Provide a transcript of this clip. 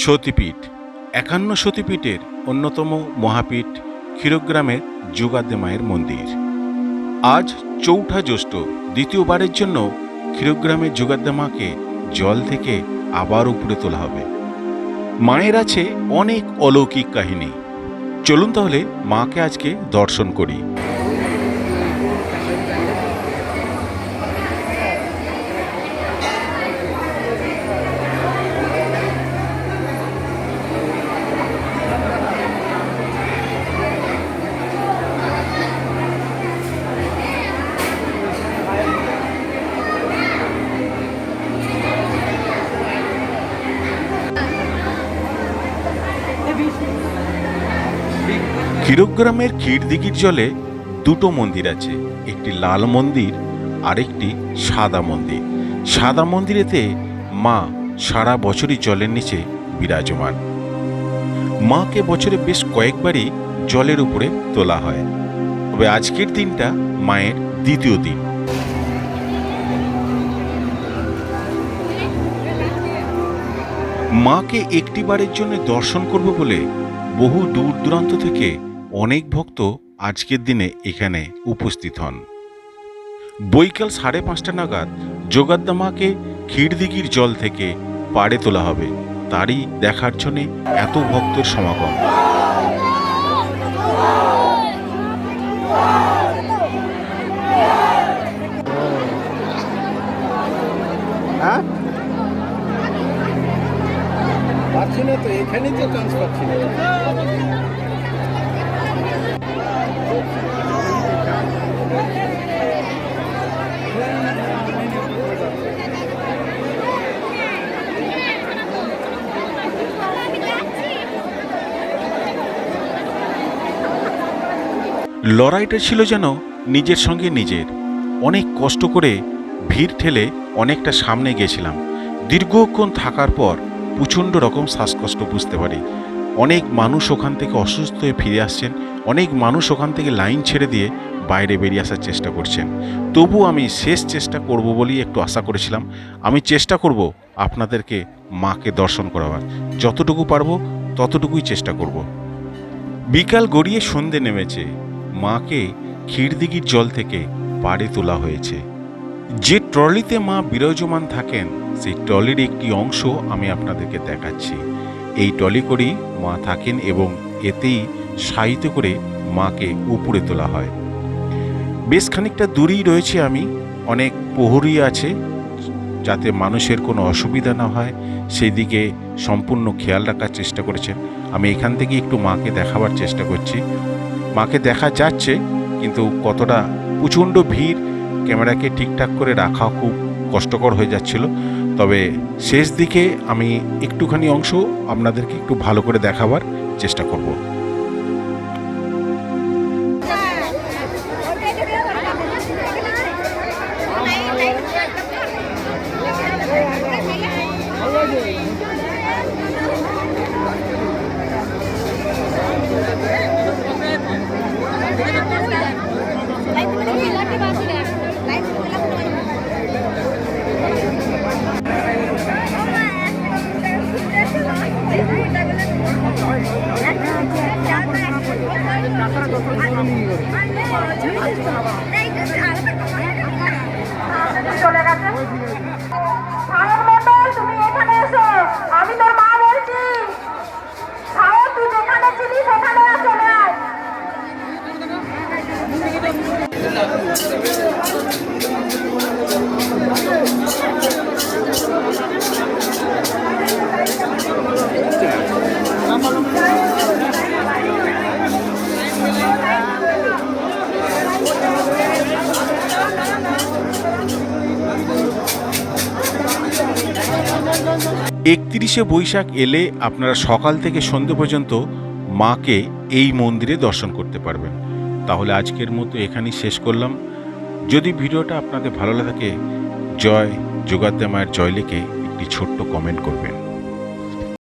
সতীপীঠ। ৫১ সতীপীঠের অন্যতম মহাপীঠ ক্ষীরগ্রামের যোগাদ্দা মায়ের মন্দির। আজ ৪ঠা জ্যৈষ্ঠ, দ্বিতীয়বারের জন্য ক্ষীরগ্রামের যোগাদ্দা মাকে জল থেকে আবার উপরে তোলা হবে। মায়ের আছে অনেক অলৌকিক কাহিনী। চলুন তাহলে মাকে আজকে দর্শন করি। ক্ষীরগ্রামের ক্ষীরদিঘির জলে দুটো মন্দির আছে, একটি লাল মন্দির আর একটি সাদা মন্দির। সাদা মন্দিরেতে মা সারা বছরই জলের নিচে বিরাজমান। মাকে বছরে বেশ কয়েকবারই জলের উপরে তোলা হয়, তবে আজকের দিনটা মায়ের দ্বিতীয় দিন। মাকে একটিবারের জন্য দর্শন করব বলে বহু দূর দূরান্ত থেকে অনেক ভক্ত আজকের দিনে এখানে উপস্থিত হন। বৈকাল ৫:৩০ নাগাদ যোগাদ্দা মাকে ক্ষীরদিঘির জল থেকে পাড়ে তোলা হবে, তারই দেখার জন্যে এত ভক্তের সমাগম। পাচ্ছি না তো, এখানেই তো চান্স পাচ্ছি না। লড়াইটা ছিল যেন নিজের সঙ্গে নিজের। অনেক কষ্ট করে ভিড় ঠেলে অনেকটা সামনে গেছিলাম। দীর্ঘক্ষণ থাকার পর প্রচণ্ড রকম শ্বাসকষ্ট বুঝতে পারি। অনেক মানুষ ওখান থেকে অসুস্থ হয়ে ফিরে আসছেন, অনেক মানুষ ওখান থেকে লাইন ছেড়ে দিয়ে বাইরে বেরিয়ে আসার চেষ্টা করছেন। তবু আমি শেষ চেষ্টা করব বলেই একটু আশা করেছিলাম। আমি চেষ্টা করব আপনাদেরকে মাকে দর্শন করাবার, যতটুকু পারবো ততটুকুই চেষ্টা করব। বিকাল গড়িয়ে সন্ধে নেমেছে। মাকে ক্ষীরদিঘির জল থেকে পাড়ে তোলা হয়েছে। যে ট্রলিতে মা বিরাজমান থাকেন সেই ট্রলির একটি অংশ আমি আপনাদেরকে দেখাচ্ছি। এই ট্রলি করেই মা থাকেন এবং এতেই শায়িত করে মাকে উপরে তোলা হয়। বেশ খানিকটা দূরেই রয়েছে আমি। অনেক প্রহরী আছে যাতে মানুষের কোনো অসুবিধা না হয় সেই দিকে সম্পূর্ণ খেয়াল রাখার চেষ্টা করেছেন। আমি এখান থেকে একটু মাকে দেখাবার চেষ্টা করছি। মাকে দেখা যাচ্ছে, কিন্তু কতটা প্রচণ্ড ভিড়, ক্যামেরাকে ঠিকঠাক করে রাখা খুব কষ্টকর হয়ে যাচ্ছিল। তবে শেষ দিকে আমি একটুখানি অংশ আপনাদেরকে একটু ভালো করে দেখাবার চেষ্টা করব। চলে গেছে। তুমি এখানে এসো, আমি তোর মা বলছি। তুই যেখানে ছিলি সেখানে চলে আয়। একত্রিশে বৈশাখ এলে আপনারা সকাল থেকে সন্ধ্যে পর্যন্ত মাকে এই মন্দিরে দর্শন করতে পারবেন। তাহলে আজকের মতো এখানেই শেষ করলাম। যদি ভিডিওটা আপনাদের ভালো লাগে, জয় যোগাদ্দা মায়ের জয় লিখে একটি ছোট্ট কমেন্ট করবেন।